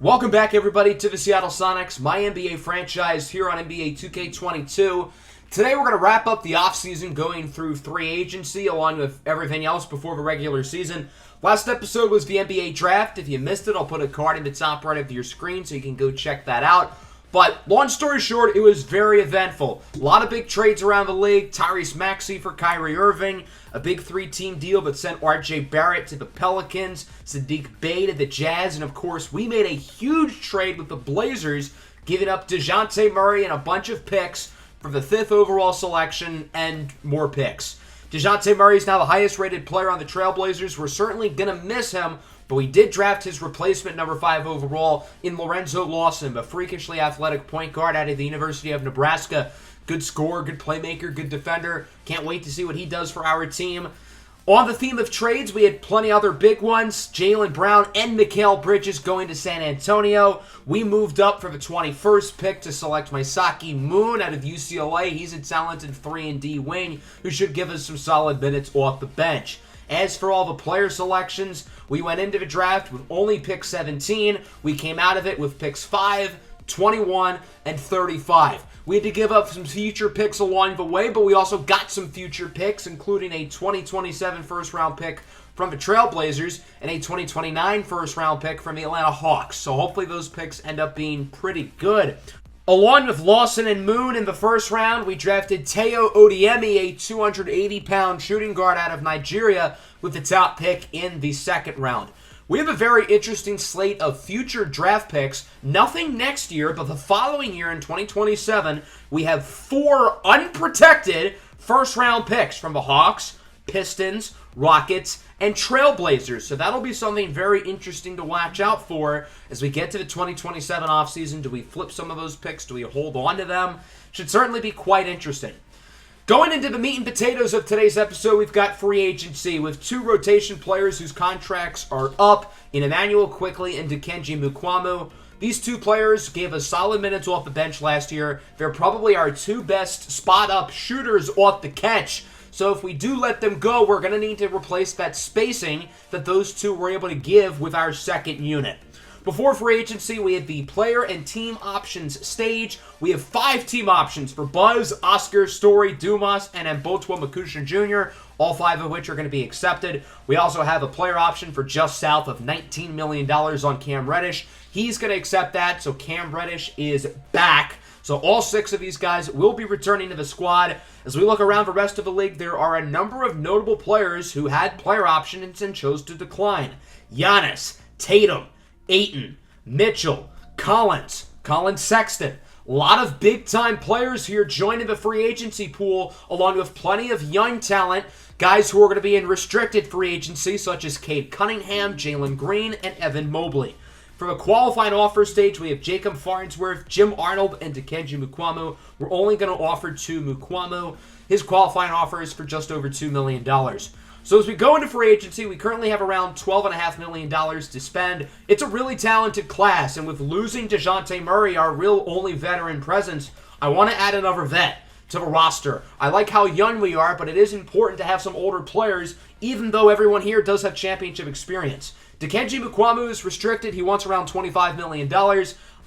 Welcome back, everybody, to the Seattle Sonics, MyNBA franchise here on NBA 2K22. Today, we're going to wrap up the offseason going through free agency along with everything else before the regular season. Last episode was the NBA draft. If you missed it, I'll put a card in the top right of your screen so you can go check that out. But long story short, it was very eventful. A lot of big trades around the league. Tyrese Maxey for Kyrie Irving. A big three-team deal that sent R.J. Barrett to the Pelicans. Saddiq Bey to the Jazz. And, of course, we made a huge trade with the Blazers, giving up DeJounte Murray and a bunch of picks for the 5th overall selection and more picks. DeJounte Murray is now the highest-rated player on the Trailblazers. We're certainly going to miss him. But we did draft his replacement, number 5 overall, in Lorenzo Lawson, a freakishly athletic point guard out of the University of Nebraska. Good scorer, good playmaker, good defender. Can't wait to see what he does for our team. On the theme of trades, we had plenty other big ones. Jaylen Brown and Mikal Bridges going to San Antonio. We moved up for the 21st pick to select Mysaki Moon out of UCLA. He's a talented 3-and-D wing who should give us some solid minutes off the bench. As for all the player selections, we went into the draft with only pick 17. We came out of it with picks 5, 21, and 35. We had to give up some future picks along the way, but we also got some future picks, including a 2027 first-round pick from the Trailblazers and a 2029 first-round pick from the Atlanta Hawks. So hopefully those picks end up being pretty good. Along with Lawson and Moon in the first round, we drafted Teo Odiemi, a 280-pound shooting guard out of Nigeria, with the top pick in the second round. We have a very interesting slate of future draft picks. Nothing next year, but the following year in 2027, we have 4 unprotected first-round picks from the Hawks, Pistons, Rockets, and Trailblazers. So that'll be something very interesting to watch out for as we get to the 2027 offseason. Do we flip some of those picks? Do we hold on to them? Should certainly be quite interesting. Going into the meat and potatoes of today's episode, we've got free agency with 2 rotation players whose contracts are up in Emmanuel Quickley and Dikembe Mutombo. These 2 players gave us solid minutes off the bench last year. They're probably our 2 best spot-up shooters off the catch. So if we do let them go, we're going to need to replace that spacing that those 2 were able to give with our second unit. Before free agency, we had the player and team options stage. We have 5 team options for Buzz, Oscar, Story, Dumas, and Mbotwa Makusha Jr., all 5 of which are going to be accepted. We also have a player option for just south of $19 million on Cam Reddish. He's going to accept that, so Cam Reddish is back. So all 6 of these guys will be returning to the squad. As we look around the rest of the league, there are a number of notable players who had player options and chose to decline. Giannis, Tatum, Ayton, Mitchell, Collins Sexton. A lot of big-time players here joining the free agency pool, along with plenty of young talent, guys who are going to be in restricted free agency, such as Cade Cunningham, Jalen Green, and Evan Mobley. For the qualifying offer stage, we have Jacob Farnsworth, Jim Arnold, and Dikembe Mutombo. We're only going to offer to Mutombo. His qualifying offer is for just over $2 million. So as we go into free agency, we currently have around $12.5 million to spend. It's a really talented class, and with losing DeJounte Murray, our real only veteran presence, I want to add another vet to the roster. I like how young we are, but it is important to have some older players, even though everyone here does have championship experience. Dikembe Mutombo is restricted. He wants around $25 million.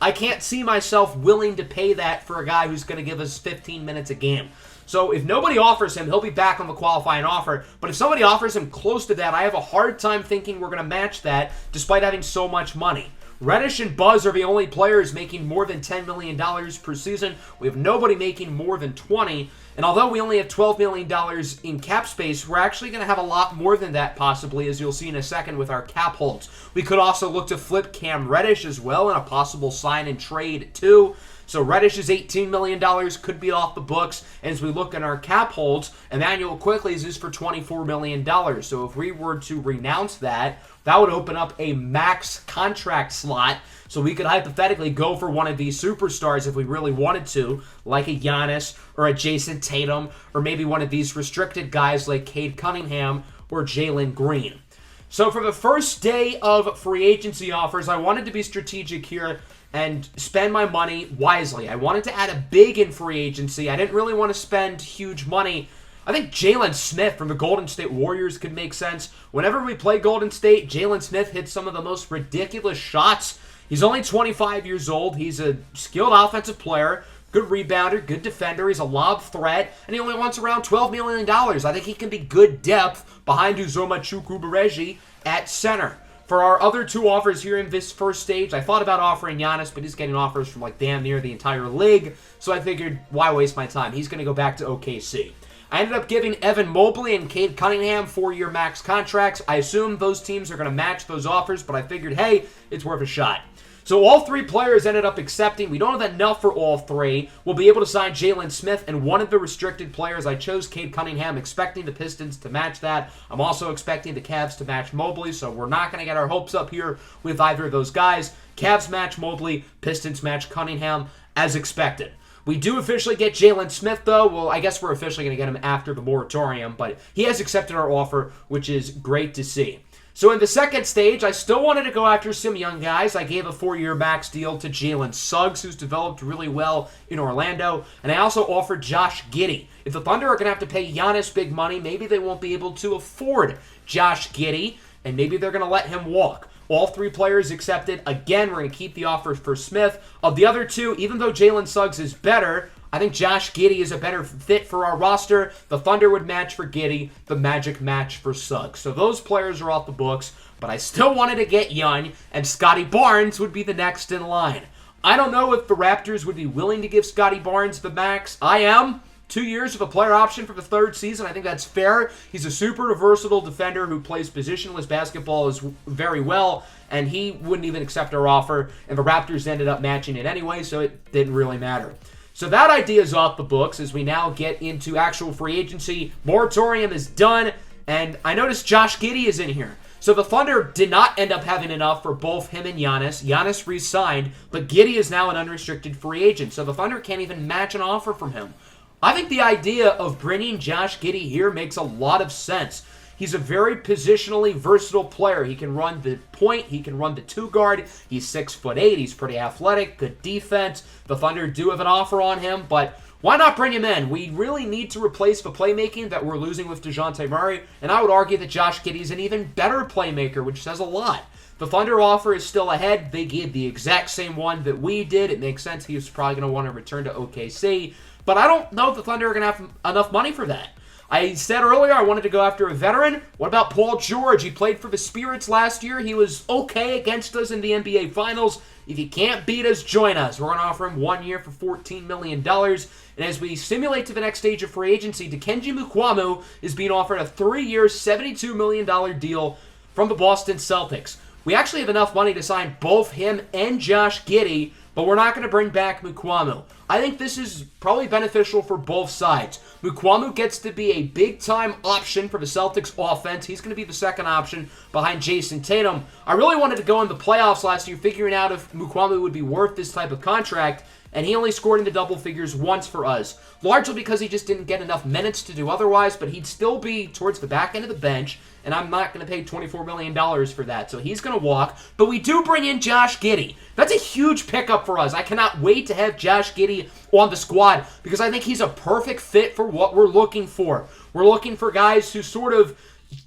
I can't see myself willing to pay that for a guy who's going to give us 15 minutes a game. So if nobody offers him, he'll be back on the qualifying offer. But if somebody offers him close to that, I have a hard time thinking we're going to match that despite having so much money. Reddish and Buzz are the only players making more than $10 million per season. We have nobody making more than $20. And although we only have $12 million in cap space, we're actually going to have a lot more than that possibly, as you'll see in a second with our cap holds. We could also look to flip Cam Reddish as well in a possible sign and trade too. So Reddish is $18 million, could be off the books. And as we look at our cap holds, Emmanuel Quickley's is for $24 million. So if we were to renounce that, that would open up a max contract slot. So we could hypothetically go for one of these superstars if we really wanted to, like a Giannis or a Jason Tatum, or maybe one of these restricted guys like Cade Cunningham or Jalen Green. So for the first day of free agency offers, I wanted to be strategic here and spend my money wisely. I wanted to add a big in free agency. I didn't really want to spend huge money. I think Jalen Smith from the Golden State Warriors could make sense. Whenever we play Golden State, Jalen Smith hits some of the most ridiculous shots He's only 25 years old. He's a skilled offensive player, good rebounder, good defender. He's a lob threat, and he only wants around $12 million. I think he can be good depth behind Uzoma Chukwubareji at center. For our other two offers here in this first stage, I thought about offering Giannis, but he's getting offers from like damn near the entire league, so I figured, why waste my time? He's going to go back to OKC. I ended up giving Evan Mobley and Cade Cunningham 4-year max contracts. I assume those teams are going to match those offers, but I figured, hey, it's worth a shot. So all three players ended up accepting. We don't have enough for all three. We'll be able to sign Jalen Smith and one of the restricted players. I chose Cade Cunningham, expecting the Pistons to match that. I'm also expecting the Cavs to match Mobley, so we're not going to get our hopes up here with either of those guys. Cavs match Mobley, Pistons match Cunningham, as expected. We do officially get Jalen Smith, though. Well, I guess we're officially going to get him after the moratorium, but he has accepted our offer, which is great to see. So in the second stage, I still wanted to go after some young guys. I gave a 4-year max deal to Jalen Suggs, who's developed really well in Orlando. And I also offered Josh Giddey. If the Thunder are going to have to pay Giannis big money, maybe they won't be able to afford Josh Giddey, and maybe they're going to let him walk. All three players accepted. Again, we're going to keep the offer for Smith. Of the other two, even though Jalen Suggs is better, I think Josh Giddey is a better fit for our roster. The Thunder would match for Giddey. The Magic match for Suggs. So those players are off the books, but I still wanted to get Young, and Scotty Barnes would be the next in line. I don't know if the Raptors would be willing to give Scotty Barnes the max. I am. 2 years of a player option for the third season. I think that's fair. He's a super versatile defender who plays positionless basketball very well, and he wouldn't even accept our offer, and the Raptors ended up matching it anyway, so it didn't really matter. So that idea is off the books as we now get into actual free agency. Moratorium is done, and I noticed Josh Giddey is in here. So the Thunder did not end up having enough for both him and Giannis. Giannis re-signed, but Giddey is now an unrestricted free agent, so the Thunder can't even match an offer from him. I think the idea of bringing Josh Giddey here makes a lot of sense. He's a very positionally versatile player. He can run the point. He can run the two-guard. He's 6'8". He's pretty athletic. Good defense. The Thunder do have an offer on him, but why not bring him in? We really need to replace the playmaking that we're losing with DeJounte Murray, and I would argue that Josh Giddey is an even better playmaker, which says a lot. The Thunder offer is still ahead. They gave the exact same one that we did. It makes sense. He was probably going to want to return to OKC, but I don't know if the Thunder are going to have enough money for that. I said earlier I wanted to go after a veteran. What about Paul George? He played for the Spirits last year. He was okay against us in the NBA Finals. If you can't beat us, join us. We're going to offer him 1 year for $14 million. And as we simulate to the next stage of free agency, Dikembe Mutombo is being offered a 3-year, $72 million deal from the Boston Celtics. We actually have enough money to sign both him and Josh Giddey, but we're not going to bring back Mutombo. I think this is probably beneficial for both sides. Mutombo gets to be a big-time option for the Celtics offense. He's going to be the second option behind Jason Tatum. I really wanted to go in the playoffs last year figuring out if Mutombo would be worth this type of contract, and he only scored in the double figures once for us, largely because he just didn't get enough minutes to do otherwise, but he'd still be towards the back end of the bench, and I'm not going to pay $24 million for that, so he's going to walk. But we do bring in Josh Giddey. That's a huge pickup for us. I cannot wait to have Josh Giddey on the squad because I think he's a perfect fit for what we're looking for. We're looking for guys who sort of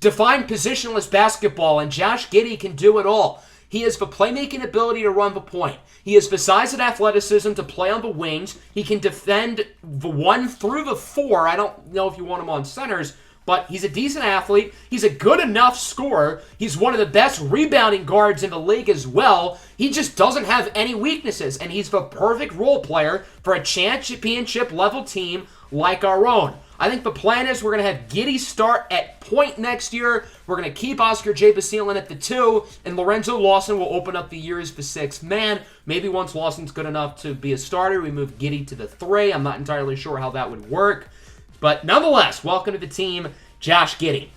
define positionless basketball, and Josh Giddey can do it all. He has the playmaking ability to run the point. He has the size and athleticism to play on the wings. He can defend the 1 through the 4. I don't know if you want him on centers, but he's a decent athlete. He's a good enough scorer. He's one of the best rebounding guards in the league as well. He just doesn't have any weaknesses, and he's the perfect role player for a championship-level team like our own. I think the plan is we're going to have Giddey start at point next year. We're going to keep Oscar J. Basile at the 2, and Lorenzo Lawson will open up the year as the 6th man. Maybe once Lawson's good enough to be a starter, we move Giddey to the 3. I'm not entirely sure how that would work. But nonetheless, welcome to the team, Josh Giddey.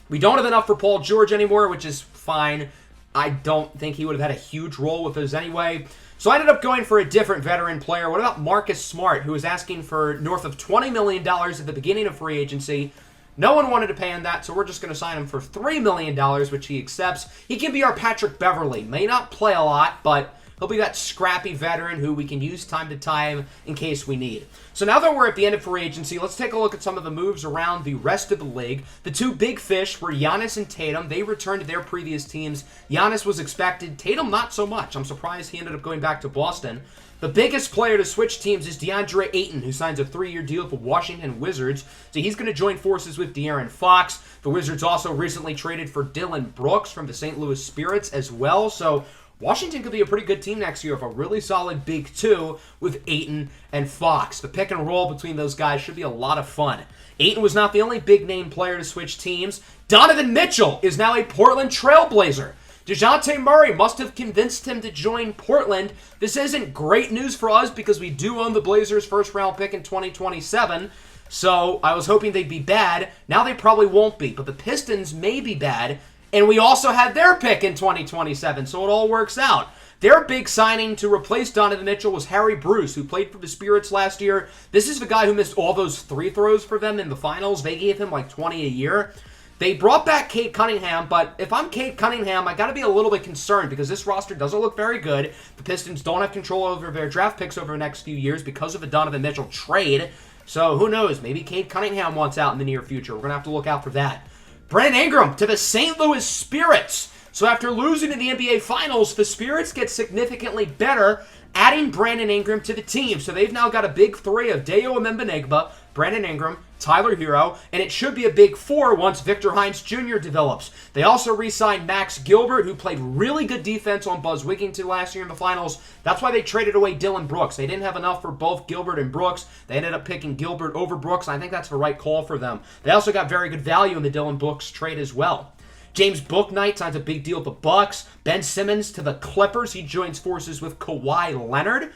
We don't have enough for Paul George anymore, which is fine. I don't think he would have had a huge role with us anyway. So I ended up going for a different veteran player. What about Marcus Smart, who was asking for north of $20 million at the beginning of free agency? No one wanted to pay him that, so we're just going to sign him for $3 million, which he accepts. He can be our Patrick Beverley. May not play a lot, but He'll be that scrappy veteran who we can use time to time in case we need. So now that we're at the end of free agency, let's take a look at some of the moves around the rest of the league. The two big fish were Giannis and Tatum. They returned to their previous teams. Giannis was expected. Tatum, not so much. I'm surprised he ended up going back to Boston. The biggest player to switch teams is DeAndre Ayton, who signs a 3-year deal with the Washington Wizards. So he's going to join forces with De'Aaron Fox. The Wizards also recently traded for Dylan Brooks from the St. Louis Spirits as well. So Washington could be a pretty good team next year with a really solid big two with Ayton and Fox. The pick and roll between those guys should be a lot of fun. Ayton was not the only big-name player to switch teams. Donovan Mitchell is now a Portland Trailblazer. DeJounte Murray must have convinced him to join Portland. This isn't great news for us because we do own the Blazers' first-round pick in 2027, so I was hoping they'd be bad. Now they probably won't be, but the Pistons may be bad, and we also had their pick in 2027, so it all works out. Their big signing to replace Donovan Mitchell was Harry Bruce, who played for the Spirits last year. This is the guy who missed all those free throws for them in the finals. They gave him like 20 a year. They brought back Kate Cunningham, but if I'm Kate Cunningham, I got to be a little bit concerned because this roster doesn't look very good. The Pistons don't have control over their draft picks over the next few years because of the Donovan Mitchell trade. So who knows? Maybe Kate Cunningham wants out in the near future. We're going to have to look out for that. Brandon Ingram to the St. Louis Spirits. So after losing in the NBA Finals, the Spirits get significantly better, adding Brandon Ingram to the team. So they've now got a big three of Deo Emembenegba, Brandon Ingram, Tyler Hero, and it should be a big four once Victor Hines Jr. develops. They also re-signed Max Gilbert, who played really good defense on Buzz Wigginton last year in the finals. That's why they traded away Dylan Brooks. They didn't have enough for both Gilbert and Brooks. They ended up picking Gilbert over Brooks, and I think that's the right call for them. They also got very good value in the Dylan Brooks trade as well. James Bouknight signs a big deal with the Bucks. Ben Simmons to the Clippers. He joins forces with Kawhi Leonard.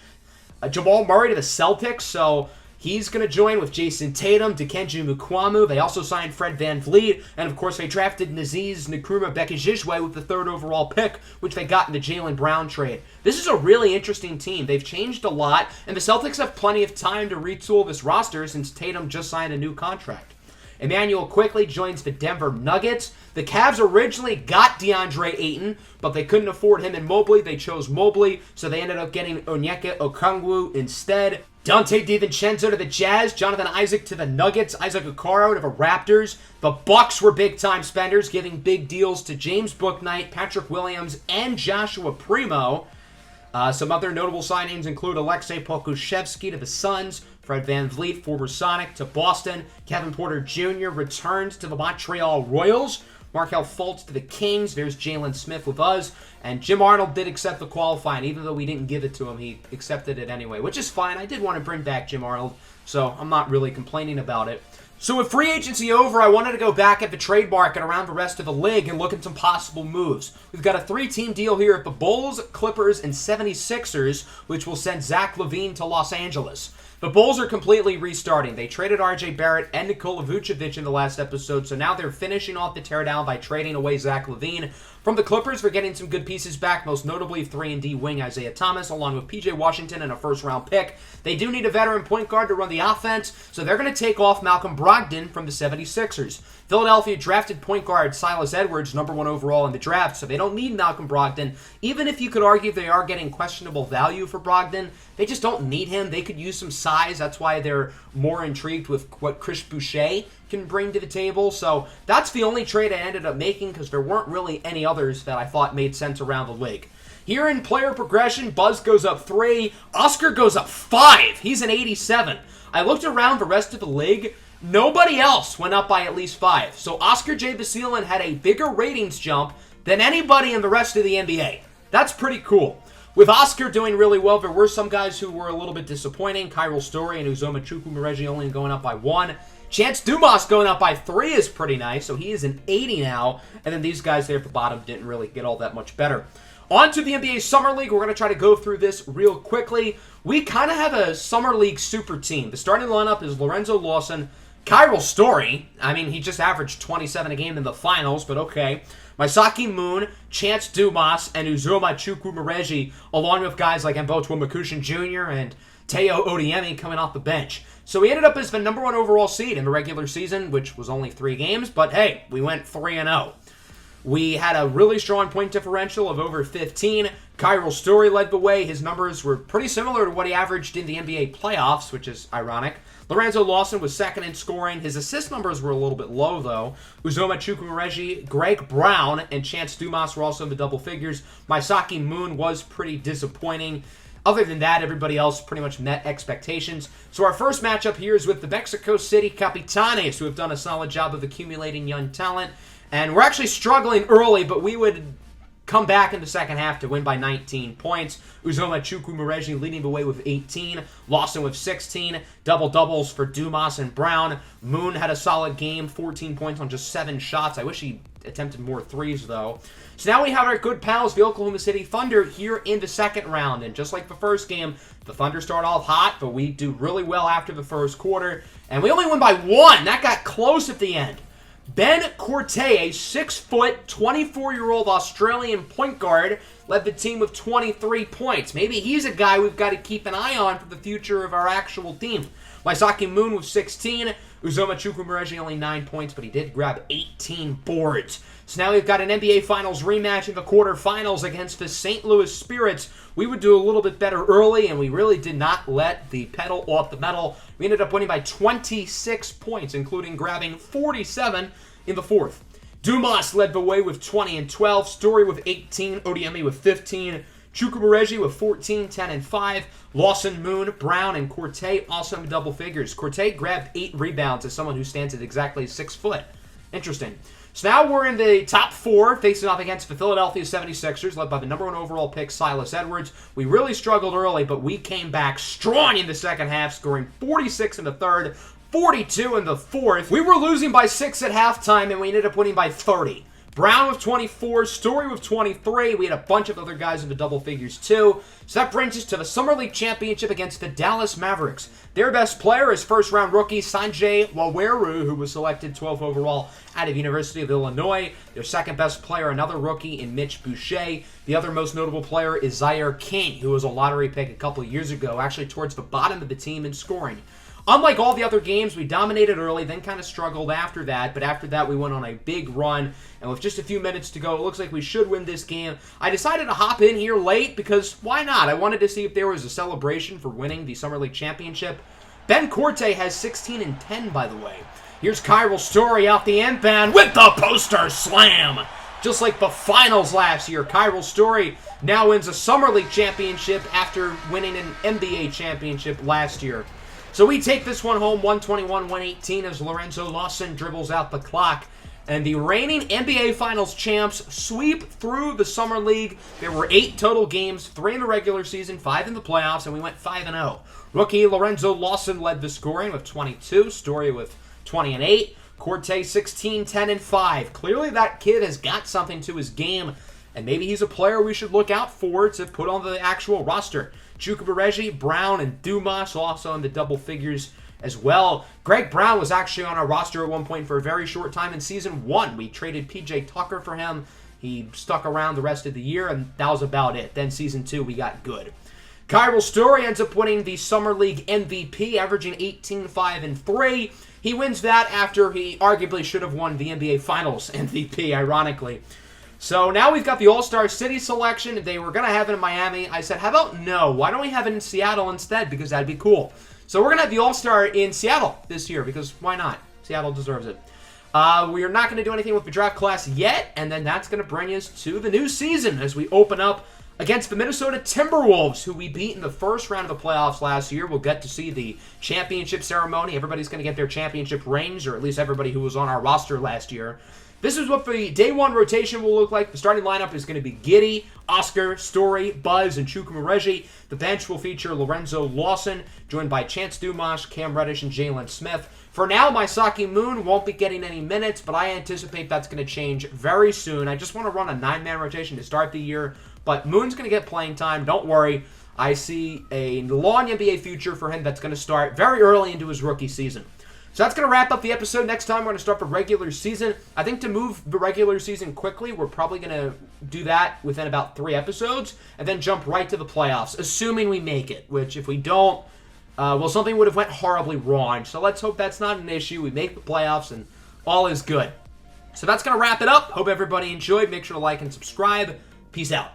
Jamal Murray to the Celtics, so he's going to join with Jason Tatum, Dikembe Mutombo. They also signed Fred VanVleet, and of course they drafted Aziz Nkrumah-Bekijiswe with the 3rd overall pick, which they got in the Jaylen Brown trade. This is a really interesting team. They've changed a lot, and the Celtics have plenty of time to retool this roster since Tatum just signed a new contract. Emmanuel quickly joins the Denver Nuggets. The Cavs originally got DeAndre Ayton, but they couldn't afford him and Mobley. They chose Mobley, so they ended up getting Onyeka Okongwu instead. Dante DiVincenzo to the Jazz, Jonathan Isaac to the Nuggets, Isaac Okoro to the Raptors. The Bucks were big-time spenders, giving big deals to James Bouknight, Patrick Williams, and Joshua Primo. Some other notable signings include Aleksej Pokusevski to the Suns, Fred VanVleet, former Sonic, to Boston, Kevin Porter Jr. returns to the Montreal Royals, Markelle Fultz to the Kings, there's Jalen Smith with us, and Jim Arnold did accept the qualifying. Even though we didn't give it to him, he accepted it anyway, which is fine. I did want to bring back Jim Arnold, so I'm not really complaining about it. So with free agency over, I wanted to go back at the trade market around the rest of the league and look at some possible moves. We've got a 3-team deal here at the Bulls, Clippers, and 76ers, which will send Zach LaVine to Los Angeles. The Bulls are completely restarting. They traded RJ Barrett and Nikola Vucevic in the last episode, so now they're finishing off the teardown by trading away Zach LaVine. From the Clippers, we're getting some good pieces back, most notably 3-and-D wing Isaiah Thomas, along with PJ Washington and a first-round pick. They do need a veteran point guard to run the offense, so they're going to take off Malcolm Brogdon from the 76ers. Philadelphia drafted point guard Silas Edwards, number 1 overall in the draft, so they don't need Malcolm Brogdon. Even if you could argue they are getting questionable value for Brogdon, they just don't need him. They could use some size. That's why they're more intrigued with what Chris Boucher can bring to the table. So that's the only trade I ended up making because there weren't really any others that I thought made sense around the league. Here in player progression, Buzz goes up 3. Oscar goes up 5. He's an 87. I looked around the rest of the league. Nobody else went up by at least 5. So Oscar J. Basilin had a bigger ratings jump than anybody in the rest of the NBA. That's pretty cool. With Oscar doing really well, there were some guys who were a little bit disappointing. Kyril Story and Uzoma Chukwumereji only going up by 1. Chance Dumas going up by 3 is pretty nice, so he is an 80 now. And then these guys there at the bottom didn't really get all that much better. On to the NBA Summer League. We're going to try to go through this real quickly. We kind of have a Summer League super team. The starting lineup is Lorenzo Lawson, Kyril Story. I mean, he just averaged 27 a game in the finals, but okay. Masaki Moon, Chance Dumas, and Uzoma Chukwumereji, along with guys like Mbotwa Makushin Jr. and Teo Odiemi coming off the bench. So we ended up as the number 1 overall seed in the regular season, which was only 3 games, but hey, we went 3-0. We had a really strong point differential of over 15. Kyril Story led the way. His numbers were pretty similar to what he averaged in the NBA playoffs, which is ironic. Lorenzo Lawson was second in scoring. His assist numbers were a little bit low, though. Uzoma Chukwuemeka, Greg Brown, and Chance Dumas were also in the double figures. Mysaki Moon was pretty disappointing. Other than that, everybody else pretty much met expectations. So our first matchup here is with the Mexico City Capitanes, who have done a solid job of accumulating young talent. And we're actually struggling early, but we would come back in the second half to win by 19 points. Uzoma Chukwuemeka leading the way with 18. Lawson with 16. Double-doubles for Dumas and Brown. Moon had a solid game, 14 points on just 7 shots. I wish he attempted more threes, though. So now we have our good pals, the Oklahoma City Thunder, here in the second round. And just like the first game, the Thunder start off hot, but we do really well after the first quarter. And we only win by 1. That got close at the end. Ben Corte, a 6-foot, 24-year-old Australian point guard, led the team with 23 points. Maybe he's a guy we've got to keep an eye on for the future of our actual team. Mysaki Moon with 16. Uzoma Chukwuemeka only 9 points, but he did grab 18 boards. So now we've got an NBA Finals rematch in the quarterfinals against the St. Louis Spirits. We would do a little bit better early, and we really did not let the pedal off the metal. We ended up winning by 26 points, including grabbing 47 in the fourth. Dumas led the way with 20 and 12. Story with 18. Odiemi with 15. Chukwuemeka with 14, 10, and 5. Lawson, Moon, Brown, and Corte also in double figures. Corte grabbed 8 rebounds as someone who stands at exactly 6 foot. Interesting. So now we're in the top 4, facing off against the Philadelphia 76ers, led by the number 1 overall pick, Silas Edwards. We really struggled early, but we came back strong in the second half, scoring 46 in the third, 42 in the fourth. We were losing by 6 at halftime, and we ended up winning by 30. Brown with 24, Story with 23. We had a bunch of other guys in the double figures too. So that brings us to the Summer League Championship against the Dallas Mavericks. Their best player is first-round rookie Sanjay Waweru, who was selected 12th overall out of University of Illinois. Their second-best player, another rookie in Mitch Boucher. The other most notable player is Zaire King, who was a lottery pick a couple years ago, actually towards the bottom of the team in scoring. Unlike all the other games, we dominated early, then kind of struggled after that. But after that, we went on a big run. And with just a few minutes to go, it looks like we should win this game. I decided to hop in here late because why not? I wanted to see if there was a celebration for winning the Summer League Championship. Ben Corte has 16 and 10, by the way. Here's Kyril Story out the inbound with the poster slam. Just like the finals last year, Kyril Story now wins a Summer League Championship after winning an NBA championship last year. So we take this one home, 121-118, as Lorenzo Lawson dribbles out the clock. And the reigning NBA Finals champs sweep through the Summer League. There were 8 total games, 3 in the regular season, 5 in the playoffs, and we went 5-0. Rookie Lorenzo Lawson led the scoring with 22, Story with 20 and 8, Corte 16, 10, and 5. Clearly that kid has got something to his game, and maybe he's a player we should look out for to put on the actual roster. Chukwuemeka, Brown, and Dumas also in the double figures as well. Greg Brown was actually on our roster at one point for a very short time in Season 1. We traded P.J. Tucker for him. He stuck around the rest of the year, and that was about it. Then Season 2, we got good. Kyril Story ends up winning the Summer League MVP, averaging 18, 5, and 3. He wins that after he arguably should have won the NBA Finals MVP, ironically. So now we've got the All-Star City selection. They were going to have it in Miami. I said, how about no? Why don't we have it in Seattle instead? Because that'd be cool. So we're going to have the All-Star in Seattle this year because why not? Seattle deserves it. We are not going to do anything with the draft class yet, and then that's going to bring us to the new season as we open up against the Minnesota Timberwolves, who we beat in the first round of the playoffs last year. We'll get to see the championship ceremony. Everybody's going to get their championship rings, or at least everybody who was on our roster last year. This is what the day 1 rotation will look like. The starting lineup is going to be Giddey, Oscar, Story, Buzz, and Chukwuemeka. The bench will feature Lorenzo Lawson, joined by Chance Dumas, Cam Reddish, and Jalen Smith. For now, Mysaki Moon won't be getting any minutes, but I anticipate that's going to change very soon. I just want to run a 9-man rotation to start the year, but Moon's going to get playing time. Don't worry. I see a long NBA future for him that's going to start very early into his rookie season. So that's going to wrap up the episode. Next time, we're going to start the regular season. I think to move the regular season quickly, we're probably going to do that within about 3 episodes and then jump right to the playoffs, assuming we make it, which if we don't, well, something would have went horribly wrong. So let's hope that's not an issue. We make the playoffs and all is good. So that's going to wrap it up. Hope everybody enjoyed. Make sure to like and subscribe. Peace out.